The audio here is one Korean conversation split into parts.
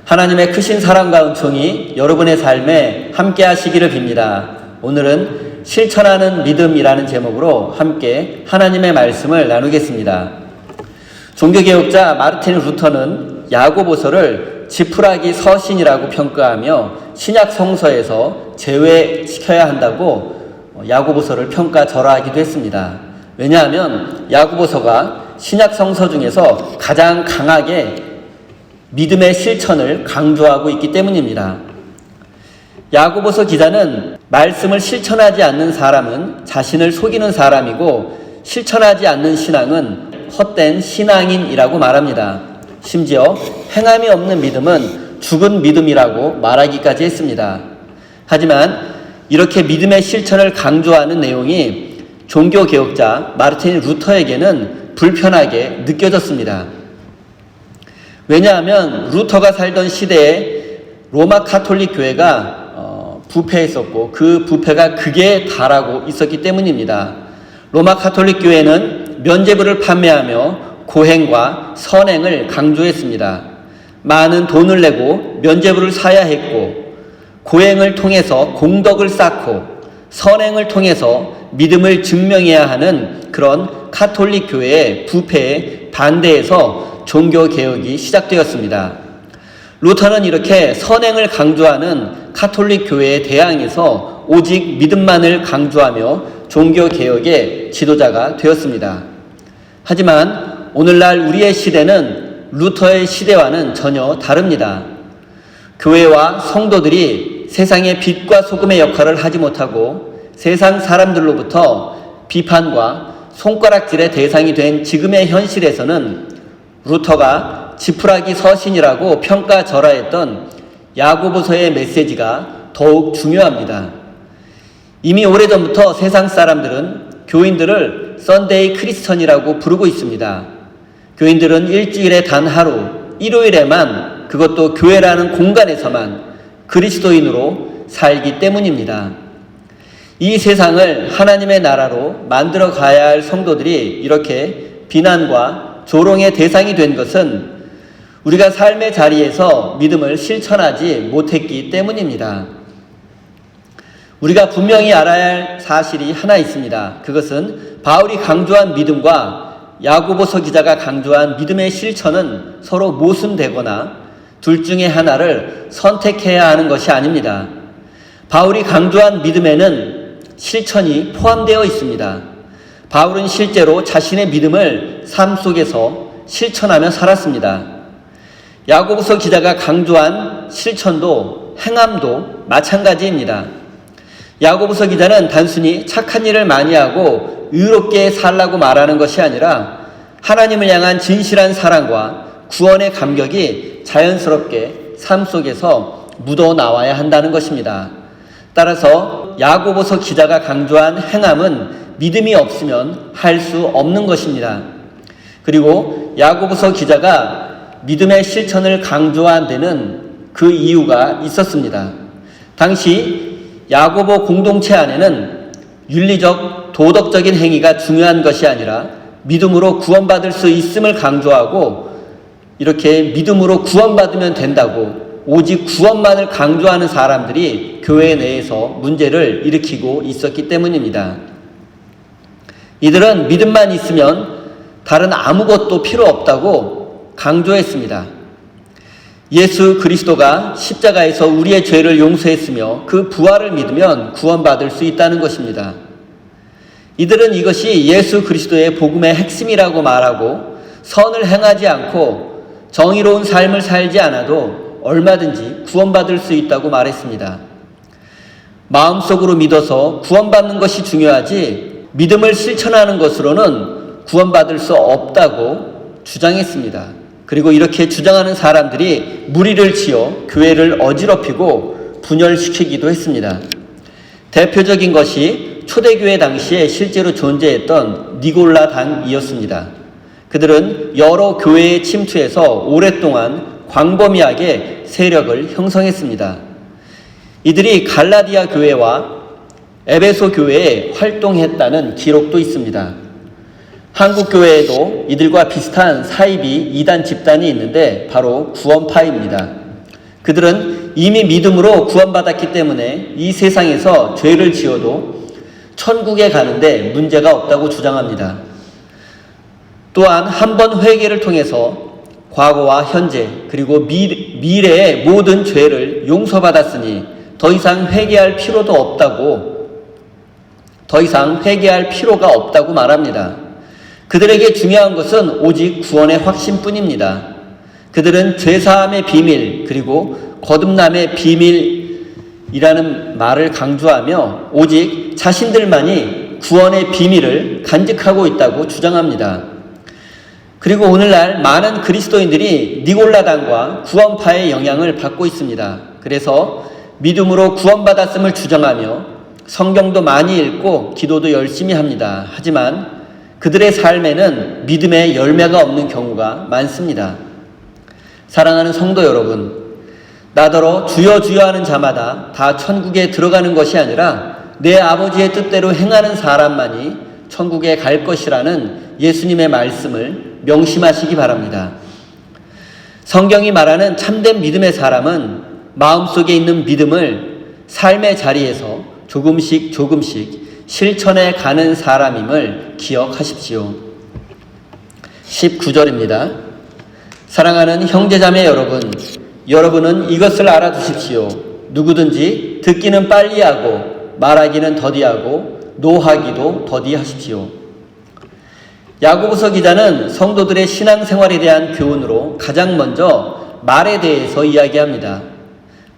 하나님의 크신 사랑과 은총이 여러분의 삶에 함께 하시기를 빕니다. 오늘은 실천하는 믿음이라는 제목으로 함께 하나님의 말씀을 나누겠습니다. 종교개혁자 마르틴 루터는 야고보서를 지푸라기 서신이라고 평가하며 신약 성서에서 제외시켜야 한다고 야고보서를 평가절하하기도 했습니다. 왜냐하면 야고보서가 신약 성서 중에서 가장 강하게 믿음의 실천을 강조하고 있기 때문입니다. 야고보서 기자는 말씀을 실천하지 않는 사람은 자신을 속이는 사람이고 실천하지 않는 신앙은 헛된 신앙인이라고 말합니다. 심지어 행함이 없는 믿음은 죽은 믿음이라고 말하기까지 했습니다. 하지만 이렇게 믿음의 실천을 강조하는 내용이 종교개혁자 마르틴 루터에게는 불편하게 느껴졌습니다. 왜냐하면 루터가 살던 시대에 로마 가톨릭 교회가 부패했었고 그 부패가 극에 달하고 있었기 때문입니다. 로마 가톨릭 교회는 면죄부를 판매하며 고행과 선행을 강조했습니다. 많은 돈을 내고 면죄부를 사야 했고 고행을 통해서 공덕을 쌓고 선행을 통해서 믿음을 증명해야 하는 그런 가톨릭 교회의 부패에 반대해서 종교개혁이 시작되었습니다. 루터는 이렇게 선행을 강조하는 가톨릭 교회에 대항해서 오직 믿음만을 강조하며 종교개혁의 지도자가 되었습니다. 하지만 오늘날 우리의 시대는 루터의 시대와는 전혀 다릅니다. 교회와 성도들이 세상의 빛과 소금의 역할을 하지 못하고 세상 사람들로부터 비판과 손가락질의 대상이 된 지금의 현실에서는 루터가 지푸라기 서신이라고 평가절하했던 야고보서의 메시지가 더욱 중요합니다. 이미 오래전부터 세상 사람들은 교인들을 썬데이 크리스천이라고 부르고 있습니다. 교인들은 일주일에 단 하루, 일요일에만, 그것도 교회라는 공간에서만 그리스도인으로 살기 때문입니다. 이 세상을 하나님의 나라로 만들어 가야 할 성도들이 이렇게 비난과 조롱의 대상이 된 것은 우리가 삶의 자리에서 믿음을 실천하지 못했기 때문입니다. 우리가 분명히 알아야 할 사실이 하나 있습니다. 그것은 바울이 강조한 믿음과 야고보서 기자가 강조한 믿음의 실천은 서로 모순되거나 둘 중에 하나를 선택해야 하는 것이 아닙니다. 바울이 강조한 믿음에는 실천이 포함되어 있습니다. 바울은 실제로 자신의 믿음을 삶 속에서 실천하며 살았습니다. 야고보서 기자가 강조한 실천도 행함도 마찬가지입니다. 야고보서 기자는 단순히 착한 일을 많이 하고 의롭게 살라고 말하는 것이 아니라 하나님을 향한 진실한 사랑과 구원의 감격이 자연스럽게 삶 속에서 묻어나와야 한다는 것입니다. 따라서 야고보서 기자가 강조한 행함은 믿음이 없으면 할 수 없는 것입니다. 그리고 야고보서 기자가 믿음의 실천을 강조한 데는 그 이유가 있었습니다. 당시 야고보 공동체 안에는 윤리적, 도덕적인 행위가 중요한 것이 아니라 믿음으로 구원받을 수 있음을 강조하고 이렇게 믿음으로 구원받으면 된다고 오직 구원만을 강조하는 사람들이 교회 내에서 문제를 일으키고 있었기 때문입니다. 이들은 믿음만 있으면 다른 아무것도 필요 없다고 강조했습니다. 예수 그리스도가 십자가에서 우리의 죄를 용서했으며 그 부활을 믿으면 구원받을 수 있다는 것입니다. 이들은 이것이 예수 그리스도의 복음의 핵심이라고 말하고 선을 행하지 않고 정의로운 삶을 살지 않아도 얼마든지 구원받을 수 있다고 말했습니다. 마음속으로 믿어서 구원받는 것이 중요하지 믿음을 실천하는 것으로는 구원받을 수 없다고 주장했습니다. 그리고 이렇게 주장하는 사람들이 무리를 지어 교회를 어지럽히고 분열시키기도 했습니다. 대표적인 것이 초대교회 당시에 실제로 존재했던 니골라당이었습니다. 그들은 여러 교회에 침투해서 오랫동안 광범위하게 세력을 형성했습니다. 이들이 갈라디아 교회와 에베소 교회에 활동했다는 기록도 있습니다. 한국 교회에도 이들과 비슷한 사이비 이단 집단이 있는데 바로 구원파입니다. 그들은 이미 믿음으로 구원받았기 때문에 이 세상에서 죄를 지어도 천국에 가는데 문제가 없다고 주장합니다. 또한 한 번 회개를 통해서 과거와 현재 그리고 미래의 모든 죄를 용서받았으니 더 이상 회개할 필요가 없다고 말합니다. 그들에게 중요한 것은 오직 구원의 확신뿐입니다. 그들은 죄사함의 비밀 그리고 거듭남의 비밀이라는 말을 강조하며 오직 자신들만이 구원의 비밀을 간직하고 있다고 주장합니다. 그리고 오늘날 많은 그리스도인들이 니골라당과 구원파의 영향을 받고 있습니다. 그래서 믿음으로 구원받았음을 주장하며 성경도 많이 읽고 기도도 열심히 합니다. 하지만 그들의 삶에는 믿음의 열매가 없는 경우가 많습니다. 사랑하는 성도 여러분, 나더러 주여 주여 하는 자마다 다 천국에 들어가는 것이 아니라 내 아버지의 뜻대로 행하는 사람만이 천국에 갈 것이라는 예수님의 말씀을 명심하시기 바랍니다. 성경이 말하는 참된 믿음의 사람은 마음속에 있는 믿음을 삶의 자리에서 조금씩 실천해 가는 사람임을 기억하십시오. 19절입니다. 사랑하는 형제자매 여러분, 여러분은 이것을 알아두십시오. 누구든지 듣기는 빨리 하고 말하기는 더디하고 노하기도 더디하십시오. 야고보서 기자는 성도들의 신앙생활에 대한 교훈으로 가장 먼저 말에 대해서 이야기합니다.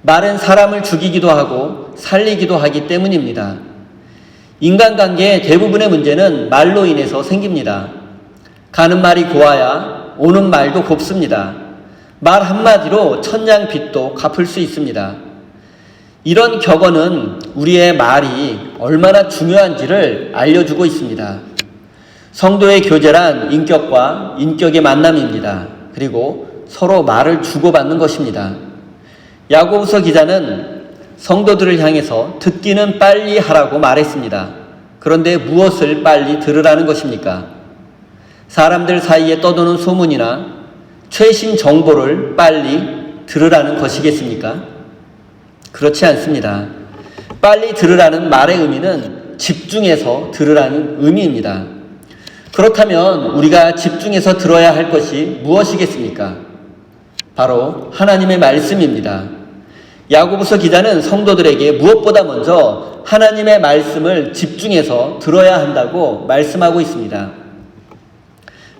말은 사람을 죽이기도 하고 살리기도 하기 때문입니다. 인간관계의 대부분의 문제는 말로 인해서 생깁니다. 가는 말이 고와야 오는 말도 곱습니다. 말 한마디로 천냥빚도 갚을 수 있습니다. 이런 격언은 우리의 말이 얼마나 중요한지를 알려주고 있습니다. 성도의 교제란 인격과 인격의 만남입니다. 그리고 서로 말을 주고받는 것입니다. 야고보서 기자는 성도들을 향해서 듣기는 빨리 하라고 말했습니다. 그런데 무엇을 빨리 들으라는 것입니까? 사람들 사이에 떠도는 소문이나 최신 정보를 빨리 들으라는 것이겠습니까? 그렇지 않습니다. 빨리 들으라는 말의 의미는 집중해서 들으라는 의미입니다. 그렇다면 우리가 집중해서 들어야 할 것이 무엇이겠습니까? 바로 하나님의 말씀입니다. 야고보서 기자는 성도들에게 무엇보다 먼저 하나님의 말씀을 집중해서 들어야 한다고 말씀하고 있습니다.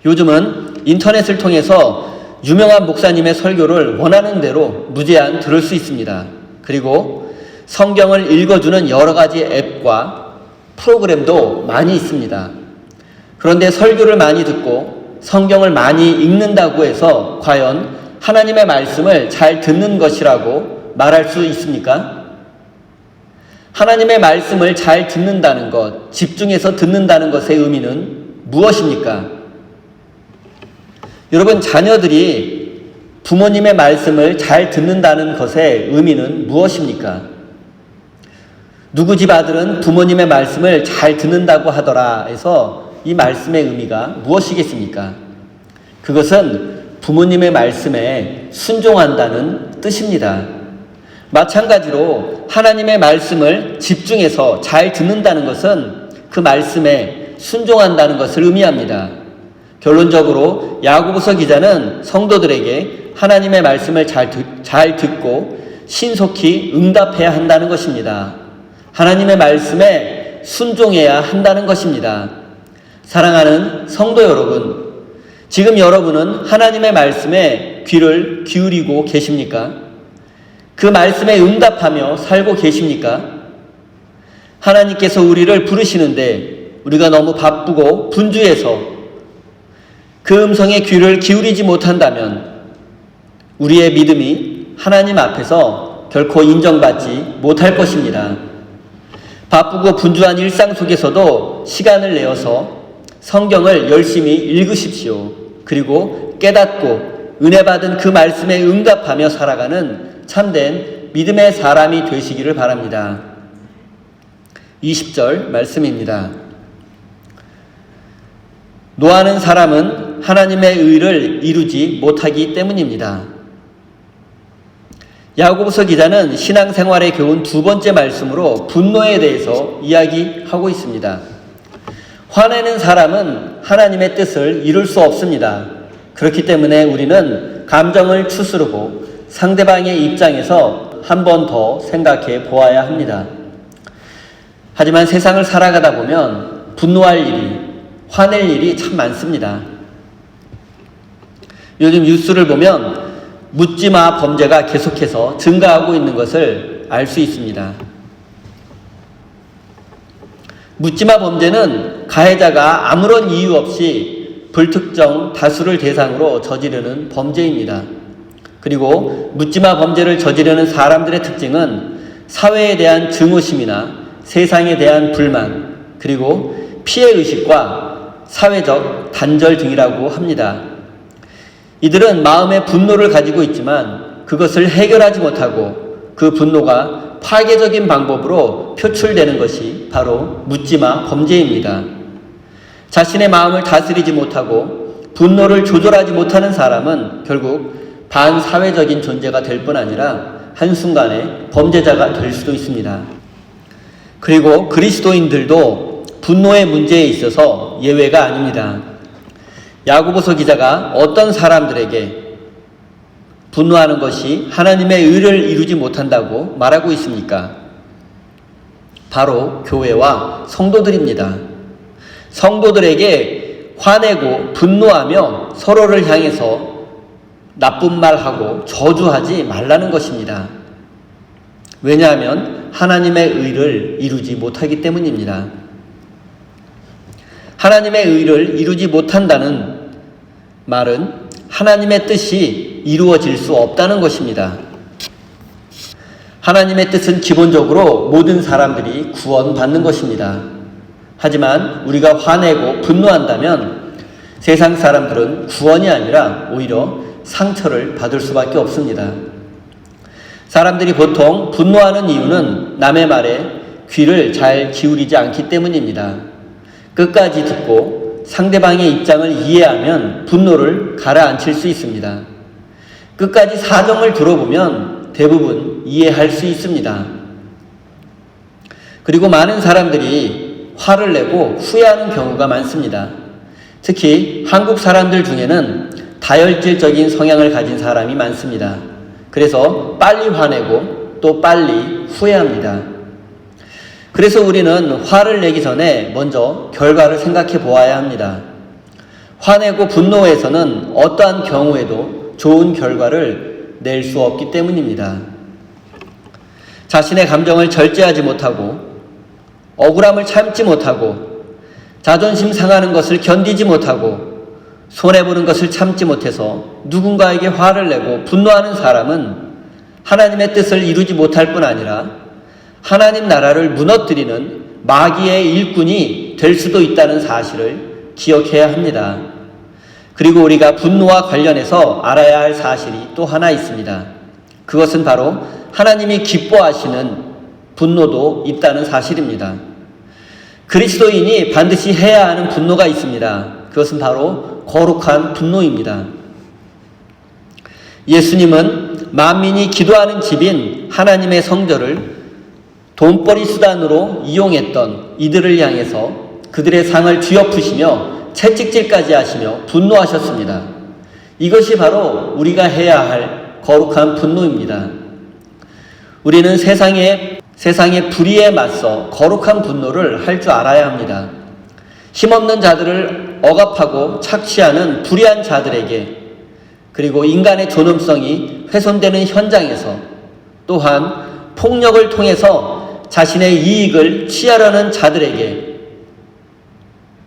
요즘은 인터넷을 통해서 유명한 목사님의 설교를 원하는 대로 무제한 들을 수 있습니다. 그리고 성경을 읽어주는 여러 가지 앱과 프로그램도 많이 있습니다. 그런데 설교를 많이 듣고 성경을 많이 읽는다고 해서 과연 하나님의 말씀을 잘 듣는 것이라고 말할 수 있습니까? 하나님의 말씀을 잘 듣는다는 것, 집중해서 듣는다는 것의 의미는 무엇입니까? 여러분, 자녀들이 부모님의 말씀을 잘 듣는다는 것의 의미는 무엇입니까? 누구 집 아들은 부모님의 말씀을 잘 듣는다고 하더라 해서 이 말씀의 의미가 무엇이겠습니까? 그것은 부모님의 말씀에 순종한다는 뜻입니다. 마찬가지로 하나님의 말씀을 집중해서 잘 듣는다는 것은 그 말씀에 순종한다는 것을 의미합니다. 결론적으로 야고보서 기자는 성도들에게 하나님의 말씀을 잘 듣고 신속히 응답해야 한다는 것입니다. 하나님의 말씀에 순종해야 한다는 것입니다. 사랑하는 성도 여러분, 지금 여러분은 하나님의 말씀에 귀를 기울이고 계십니까? 그 말씀에 응답하며 살고 계십니까? 하나님께서 우리를 부르시는데 우리가 너무 바쁘고 분주해서 그 음성에 귀를 기울이지 못한다면 우리의 믿음이 하나님 앞에서 결코 인정받지 못할 것입니다. 바쁘고 분주한 일상 속에서도 시간을 내어서 성경을 열심히 읽으십시오. 그리고 깨닫고 은혜 받은 그 말씀에 응답하며 살아가는 참된 믿음의 사람이 되시기를 바랍니다. 20절 말씀입니다. 노하는 사람은 하나님의 의를 이루지 못하기 때문입니다. 야고보서 기자는 신앙생활의 교훈 두 번째 말씀으로 분노에 대해서 이야기하고 있습니다. 화내는 사람은 하나님의 뜻을 이룰 수 없습니다. 그렇기 때문에 우리는 감정을 추스르고 상대방의 입장에서 한 번 더 생각해 보아야 합니다. 하지만 세상을 살아가다 보면 분노할 일이, 화낼 일이 참 많습니다. 요즘 뉴스를 보면 묻지마 범죄가 계속해서 증가하고 있는 것을 알 수 있습니다. 묻지마 범죄는 가해자가 아무런 이유 없이 불특정 다수를 대상으로 저지르는 범죄입니다. 그리고 묻지마 범죄를 저지르는 사람들의 특징은 사회에 대한 증오심이나 세상에 대한 불만, 그리고 피해의식과 사회적 단절 등이라고 합니다. 이들은 마음의 분노를 가지고 있지만 그것을 해결하지 못하고 그 분노가 파괴적인 방법으로 표출되는 것이 바로 묻지마 범죄입니다. 자신의 마음을 다스리지 못하고 분노를 조절하지 못하는 사람은 결국 반사회적인 존재가 될 뿐 아니라 한순간에 범죄자가 될 수도 있습니다. 그리고 그리스도인들도 분노의 문제에 있어서 예외가 아닙니다. 야고보서 기자가 어떤 사람들에게 분노하는 것이 하나님의 의를 이루지 못한다고 말하고 있습니까? 바로 교회와 성도들입니다. 성도들에게 화내고 분노하며 서로를 향해서 나쁜 말하고 저주하지 말라는 것입니다. 왜냐하면 하나님의 의를 이루지 못하기 때문입니다. 하나님의 의를 이루지 못한다는 말은 하나님의 뜻이 이루어질 수 없다는 것입니다. 하나님의 뜻은 기본적으로 모든 사람들이 구원받는 것입니다. 하지만 우리가 화내고 분노한다면 세상 사람들은 구원이 아니라 오히려 상처를 받을 수밖에 없습니다. 사람들이 보통 분노하는 이유는 남의 말에 귀를 잘 기울이지 않기 때문입니다. 끝까지 듣고 상대방의 입장을 이해하면 분노를 가라앉힐 수 있습니다. 끝까지 사정을 들어보면 대부분 이해할 수 있습니다. 그리고 많은 사람들이 화를 내고 후회하는 경우가 많습니다. 특히 한국 사람들 중에는 다혈질적인 성향을 가진 사람이 많습니다. 그래서 빨리 화내고 또 빨리 후회합니다. 그래서 우리는 화를 내기 전에 먼저 결과를 생각해 보아야 합니다. 화내고 분노해서는 어떠한 경우에도 좋은 결과를 낼 수 없기 때문입니다. 자신의 감정을 절제하지 못하고 억울함을 참지 못하고 자존심 상하는 것을 견디지 못하고 손해보는 것을 참지 못해서 누군가에게 화를 내고 분노하는 사람은 하나님의 뜻을 이루지 못할 뿐 아니라 하나님 나라를 무너뜨리는 마귀의 일꾼이 될 수도 있다는 사실을 기억해야 합니다. 그리고 우리가 분노와 관련해서 알아야 할 사실이 또 하나 있습니다. 그것은 바로 하나님이 기뻐하시는 분노도 있다는 사실입니다. 그리스도인이 반드시 해야 하는 분노가 있습니다. 그것은 바로 거룩한 분노입니다. 예수님은 만민이 기도하는 집인 하나님의 성전을 돈벌이 수단으로 이용했던 이들을 향해서 그들의 상을 뒤엎으시며 채찍질까지 하시며 분노하셨습니다. 이것이 바로 우리가 해야 할 거룩한 분노입니다. 우리는 세상의 불의에 맞서 거룩한 분노를 할 줄 알아야 합니다. 힘없는 자들을 억압하고 착취하는 불의한 자들에게, 그리고 인간의 존엄성이 훼손되는 현장에서, 또한 폭력을 통해서 자신의 이익을 취하려는 자들에게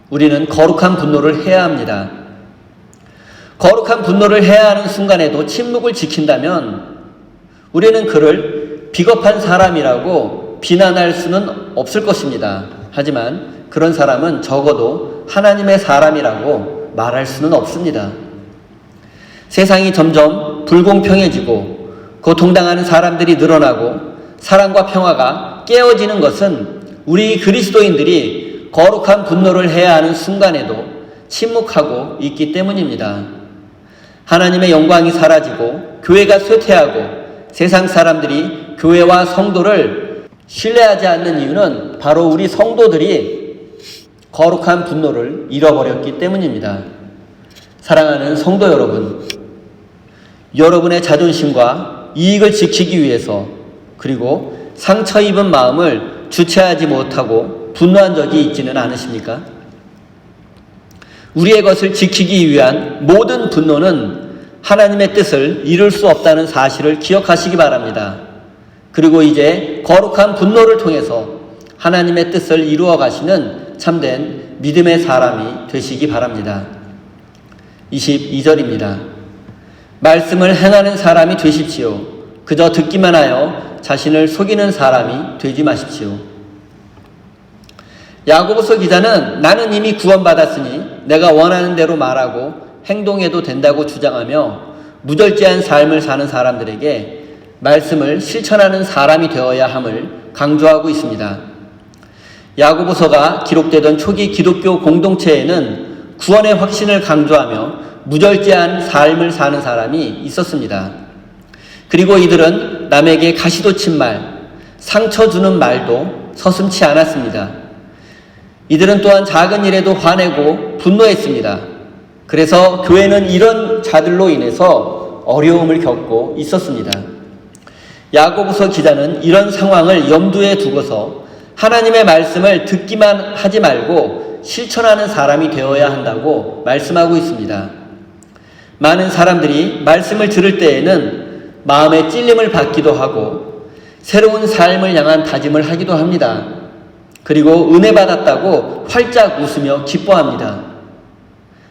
우리는 거룩한 분노를 해야 합니다. 거룩한 분노를 해야 하는 순간에도 침묵을 지킨다면 우리는 그를 비겁한 사람이라고 비난할 수는 없을 것입니다. 하지만 그런 사람은 적어도 하나님의 사람이라고 말할 수는 없습니다. 세상이 점점 불공평해지고 고통당하는 사람들이 늘어나고 사랑과 평화가 깨어지는 것은 우리 그리스도인들이 거룩한 분노를 해야 하는 순간에도 침묵하고 있기 때문입니다. 하나님의 영광이 사라지고 교회가 쇠퇴하고 세상 사람들이 교회와 성도를 신뢰하지 않는 이유는 바로 우리 성도들이 거룩한 분노를 잃어버렸기 때문입니다. 사랑하는 성도 여러분, 여러분의 자존심과 이익을 지키기 위해서 그리고 상처 입은 마음을 주체하지 못하고 분노한 적이 있지는 않으십니까? 우리의 것을 지키기 위한 모든 분노는 하나님의 뜻을 이룰 수 없다는 사실을 기억하시기 바랍니다. 그리고 이제 거룩한 분노를 통해서 하나님의 뜻을 이루어 가시는 참된 믿음의 사람이 되시기 바랍니다. 22절입니다. 말씀을 행하는 사람이 되십시오. 그저 듣기만 하여 자신을 속이는 사람이 되지 마십시오. 야고보서 기자는 나는 이미 구원받았으니 내가 원하는 대로 말하고 행동해도 된다고 주장하며 무절제한 삶을 사는 사람들에게 말씀을 실천하는 사람이 되어야 함을 강조하고 있습니다. 야고보서가 기록되던 초기 기독교 공동체에는 구원의 확신을 강조하며 무절제한 삶을 사는 사람이 있었습니다. 그리고 이들은 남에게 가시돋친 말, 상처 주는 말도 서슴지 않았습니다. 이들은 또한 작은 일에도 화내고 분노했습니다. 그래서 교회는 이런 자들로 인해서 어려움을 겪고 있었습니다. 야고보서 기자는 이런 상황을 염두에 두고서 하나님의 말씀을 듣기만 하지 말고 실천하는 사람이 되어야 한다고 말씀하고 있습니다. 많은 사람들이 말씀을 들을 때에는 마음의 찔림을 받기도 하고 새로운 삶을 향한 다짐을 하기도 합니다. 그리고 은혜 받았다고 활짝 웃으며 기뻐합니다.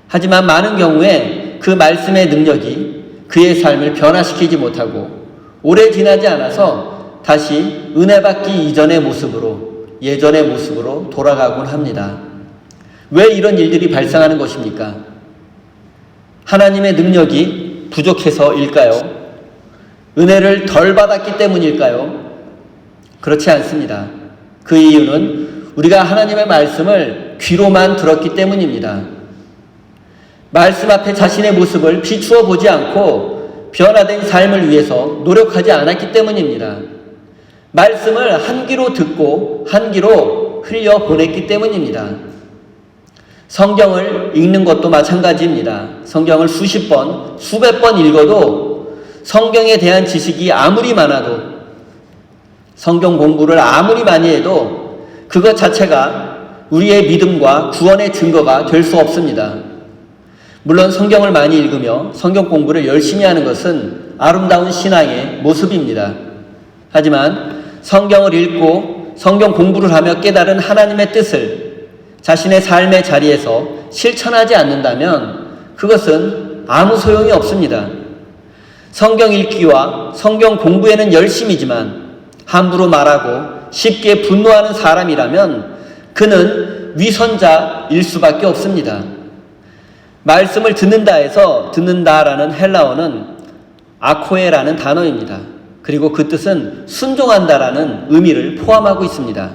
하지만 많은 경우에 그 말씀의 능력이 그의 삶을 변화시키지 못하고 오래 지나지 않아서 다시 은혜 받기 이전의 모습으로, 예전의 모습으로 돌아가곤 합니다. 왜 이런 일들이 발생하는 것입니까? 하나님의 능력이 부족해서일까요? 은혜를 덜 받았기 때문일까요? 그렇지 않습니다. 그 이유는 우리가 하나님의 말씀을 귀로만 들었기 때문입니다. 말씀 앞에 자신의 모습을 비추어 보지 않고 변화된 삶을 위해서 노력하지 않았기 때문입니다. 말씀을 한 귀로 듣고 한 귀로 흘려 보냈기 때문입니다. 성경을 읽는 것도 마찬가지입니다. 성경을 수십 번, 수백 번 읽어도 성경에 대한 지식이 아무리 많아도 성경 공부를 아무리 많이 해도 그것 자체가 우리의 믿음과 구원의 증거가 될 수 없습니다. 물론 성경을 많이 읽으며 성경 공부를 열심히 하는 것은 아름다운 신앙의 모습입니다. 하지만 성경을 읽고 성경 공부를 하며 깨달은 하나님의 뜻을 자신의 삶의 자리에서 실천하지 않는다면 그것은 아무 소용이 없습니다. 성경 읽기와 성경 공부에는 열심이지만 함부로 말하고 쉽게 분노하는 사람이라면 그는 위선자일 수밖에 없습니다. 말씀을 듣는다 해서 듣는다라는 헬라어는 아코에라는 단어입니다. 그리고 그 뜻은 순종한다라는 의미를 포함하고 있습니다.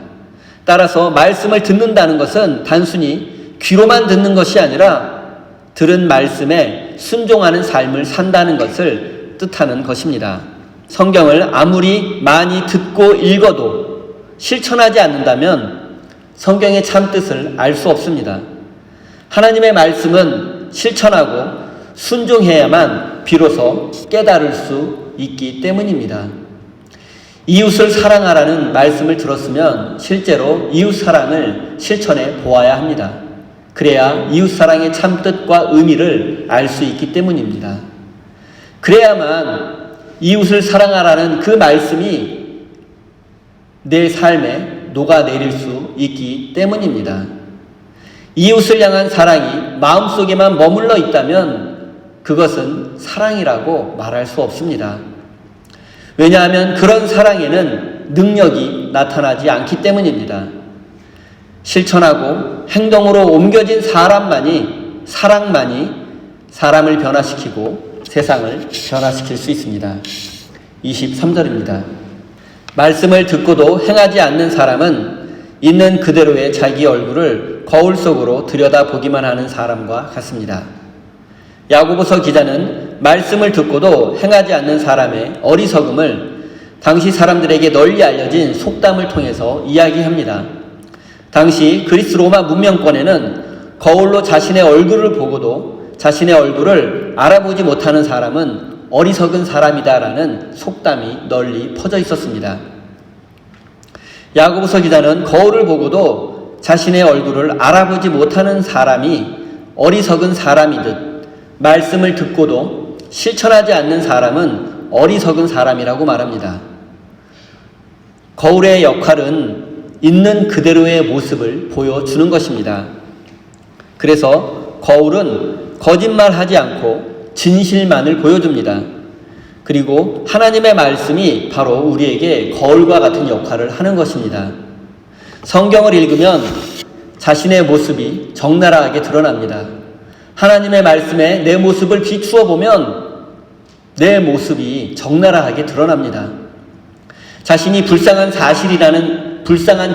따라서 말씀을 듣는다는 것은 단순히 귀로만 듣는 것이 아니라 들은 말씀에 순종하는 삶을 산다는 것을 뜻하는 것입니다. 성경을 아무리 많이 듣고 읽어도 실천하지 않는다면 성경의 참뜻을 알 수 없습니다. 하나님의 말씀은 실천하고 순종해야만 비로소 깨달을 수 있기 때문입니다. 이웃을 사랑하라는 말씀을 들었으면 실제로 이웃 사랑을 실천해 보아야 합니다. 그래야 이웃 사랑의 참뜻과 의미를 알 수 있기 때문입니다. 그래야만 이웃을 사랑하라는 그 말씀이 내 삶에 녹아내릴 수 있기 때문입니다. 이웃을 향한 사랑이 마음속에만 머물러 있다면 그것은 사랑이라고 말할 수 없습니다. 왜냐하면 그런 사랑에는 능력이 나타나지 않기 때문입니다. 실천하고 행동으로 옮겨진 사랑만이 사람을 변화시키고 세상을 변화시킬 수 있습니다. 23절입니다. 말씀을 듣고도 행하지 않는 사람은 있는 그대로의 자기 얼굴을 거울 속으로 들여다보기만 하는 사람과 같습니다. 야고보서 기자는 말씀을 듣고도 행하지 않는 사람의 어리석음을 당시 사람들에게 널리 알려진 속담을 통해서 이야기합니다. 당시 그리스 로마 문명권에는 거울로 자신의 얼굴을 보고도 자신의 얼굴을 알아보지 못하는 사람은 어리석은 사람이다라는 속담이 널리 퍼져 있었습니다. 야고보서 기자는 거울을 보고도 자신의 얼굴을 알아보지 못하는 사람이 어리석은 사람이듯 말씀을 듣고도 실천하지 않는 사람은 어리석은 사람이라고 말합니다. 거울의 역할은 있는 그대로의 모습을 보여주는 것입니다. 그래서 거울은 거짓말하지 않고 진실만을 보여줍니다. 그리고 하나님의 말씀이 바로 우리에게 거울과 같은 역할을 하는 것입니다. 성경을 읽으면 자신의 모습이 적나라하게 드러납니다. 하나님의 말씀에 내 모습을 비추어 보면 내 모습이 적나라하게 드러납니다. 자신이 불쌍한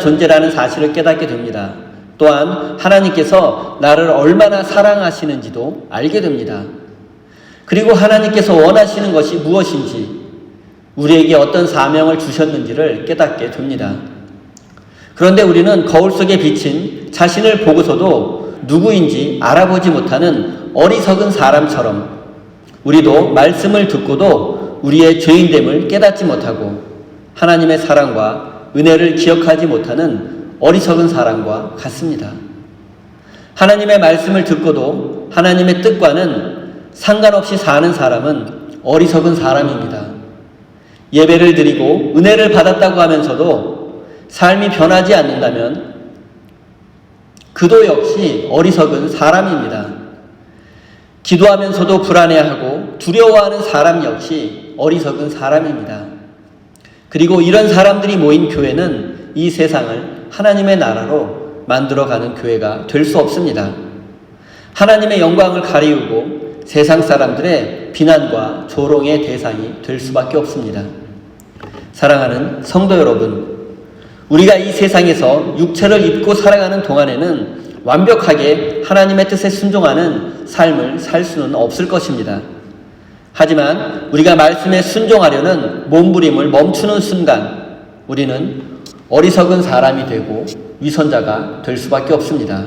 존재라는 사실을 깨닫게 됩니다. 또한 하나님께서 나를 얼마나 사랑하시는지도 알게 됩니다. 그리고 하나님께서 원하시는 것이 무엇인지, 우리에게 어떤 사명을 주셨는지를 깨닫게 됩니다. 그런데 우리는 거울 속에 비친 자신을 보고서도 누구인지 알아보지 못하는 어리석은 사람처럼 우리도 말씀을 듣고도 우리의 죄인됨을 깨닫지 못하고 하나님의 사랑과 은혜를 기억하지 못하는 어리석은 사람과 같습니다. 하나님의 말씀을 듣고도 하나님의 뜻과는 상관없이 사는 사람은 어리석은 사람입니다. 예배를 드리고 은혜를 받았다고 하면서도 삶이 변하지 않는다면 그도 역시 어리석은 사람입니다. 기도하면서도 불안해하고 두려워하는 사람 역시 어리석은 사람입니다. 그리고 이런 사람들이 모인 교회는 이 세상을 하나님의 나라로 만들어가는 교회가 될 수 없습니다. 하나님의 영광을 가리우고 세상 사람들의 비난과 조롱의 대상이 될 수밖에 없습니다. 사랑하는 성도 여러분, 우리가 이 세상에서 육체를 입고 살아가는 동안에는 완벽하게 하나님의 뜻에 순종하는 삶을 살 수는 없을 것입니다. 하지만 우리가 말씀에 순종하려는 몸부림을 멈추는 순간 우리는 어리석은 사람이 되고 위선자가 될 수밖에 없습니다.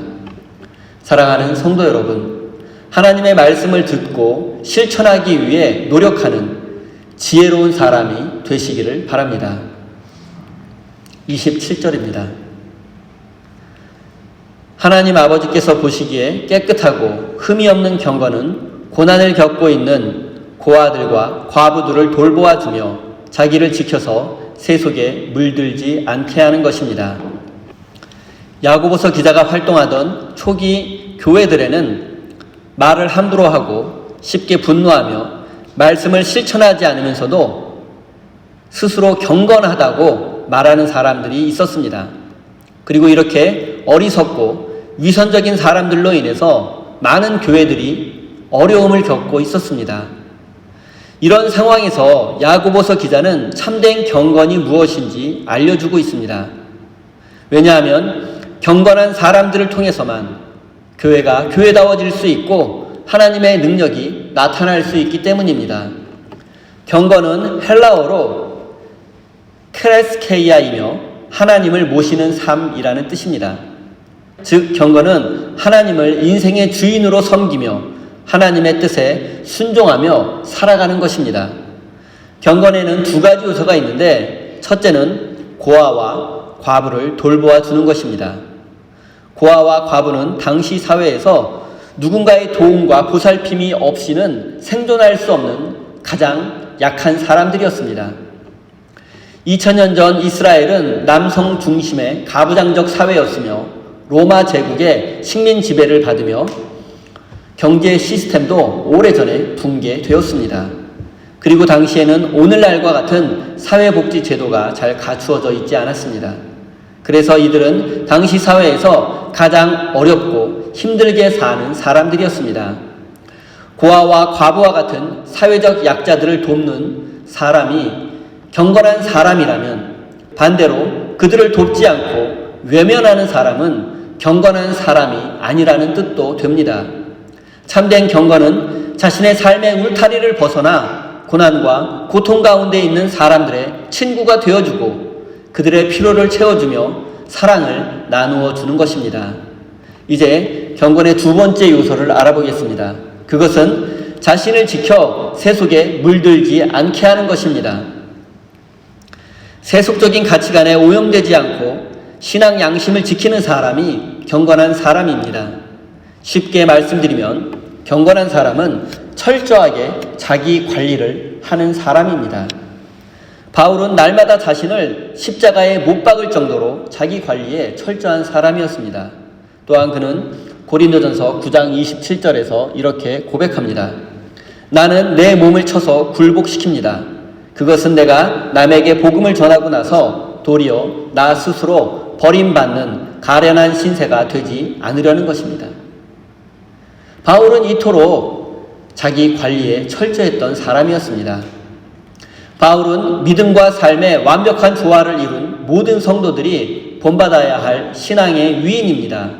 사랑하는 성도 여러분, 하나님의 말씀을 듣고 실천하기 위해 노력하는 지혜로운 사람이 되시기를 바랍니다. 27절입니다. 하나님 아버지께서 보시기에 깨끗하고 흠이 없는 경건은 고난을 겪고 있는 고아들과 과부들을 돌보아주며 자기를 지켜서 세속에 물들지 않게 하는 것입니다. 야고보서 기자가 활동하던 초기 교회들에는 말을 함부로 하고 쉽게 분노하며 말씀을 실천하지 않으면서도 스스로 경건하다고 말하는 사람들이 있었습니다. 그리고 이렇게 어리석고 위선적인 사람들로 인해서 많은 교회들이 어려움을 겪고 있었습니다. 이런 상황에서 야고보서 기자는 참된 경건이 무엇인지 알려주고 있습니다. 왜냐하면 경건한 사람들을 통해서만 교회가 교회다워질 수 있고 하나님의 능력이 나타날 수 있기 때문입니다. 경건은 헬라어로 크레스케이아이며 하나님을 모시는 삶이라는 뜻입니다. 즉 경건은 하나님을 인생의 주인으로 섬기며 하나님의 뜻에 순종하며 살아가는 것입니다. 경건에는 두 가지 요소가 있는데 첫째는 고아와 과부를 돌보아 주는 것입니다. 고아와 과부는 당시 사회에서 누군가의 도움과 보살핌이 없이는 생존할 수 없는 가장 약한 사람들이었습니다. 2000년 전 이스라엘은 남성 중심의 가부장적 사회였으며 로마 제국의 식민 지배를 받으며 경제 시스템도 오래전에 붕괴되었습니다. 그리고 당시에는 오늘날과 같은 사회복지 제도가 잘 갖추어져 있지 않았습니다. 그래서 이들은 당시 사회에서 가장 어렵고 힘들게 사는 사람들이었습니다. 고아와 과부와 같은 사회적 약자들을 돕는 사람이 경건한 사람이라면 반대로 그들을 돕지 않고 외면하는 사람은 경건한 사람이 아니라는 뜻도 됩니다. 참된 경건은 자신의 삶의 울타리를 벗어나 고난과 고통 가운데 있는 사람들의 친구가 되어주고 그들의 필요를 채워주며 사랑을 나누어 주는 것입니다. 이제 경건의 두 번째 요소를 알아보겠습니다. 그것은 자신을 지켜 세속에 물들지 않게 하는 것입니다. 세속적인 가치관에 오염되지 않고 신앙 양심을 지키는 사람이 경건한 사람입니다. 쉽게 말씀드리면 경건한 사람은 철저하게 자기 관리를 하는 사람입니다. 바울은 날마다 자신을 십자가에 못 박을 정도로 자기 관리에 철저한 사람이었습니다. 또한 그는 고린도전서 9장 27절에서 이렇게 고백합니다. 나는 내 몸을 쳐서 굴복시킵니다. 그것은 내가 남에게 복음을 전하고 나서 도리어 나 스스로 버림받는 가련한 신세가 되지 않으려는 것입니다. 바울은 이토록 자기 관리에 철저했던 사람이었습니다. 바울은 믿음과 삶의 완벽한 조화를 이룬 모든 성도들이 본받아야 할 신앙의 위인입니다.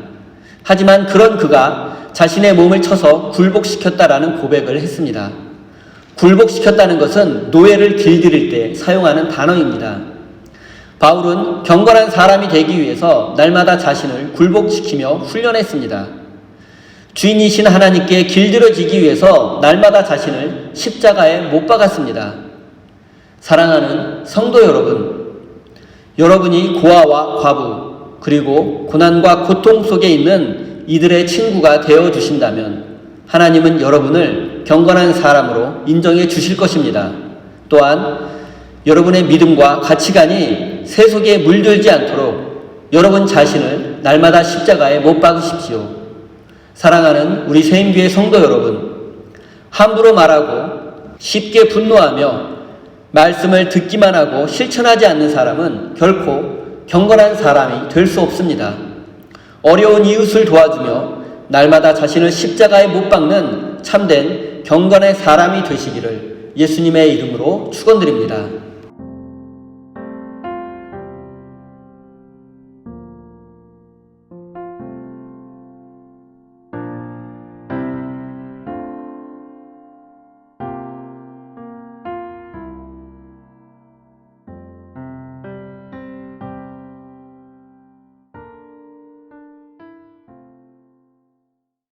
하지만 그런 그가 자신의 몸을 쳐서 굴복시켰다라는 고백을 했습니다. 굴복시켰다는 것은 노예를 길들일 때 사용하는 단어입니다. 바울은 경건한 사람이 되기 위해서 날마다 자신을 굴복시키며 훈련했습니다. 주인이신 하나님께 길들여지기 위해서 날마다 자신을 십자가에 못 박았습니다. 사랑하는 성도 여러분, 여러분이 고아와 과부 그리고 고난과 고통 속에 있는 이들의 친구가 되어주신다면 하나님은 여러분을 경건한 사람으로 인정해 주실 것입니다. 또한 여러분의 믿음과 가치관이 세속에 물들지 않도록 여러분 자신을 날마다 십자가에 못 박으십시오. 사랑하는 우리 새인교회 성도 여러분, 함부로 말하고 쉽게 분노하며 말씀을 듣기만 하고 실천하지 않는 사람은 결코 경건한 사람이 될 수 없습니다. 어려운 이웃을 도와주며 날마다 자신을 십자가에 못 박는 참된 경건의 사람이 되시기를 예수님의 이름으로 축원드립니다.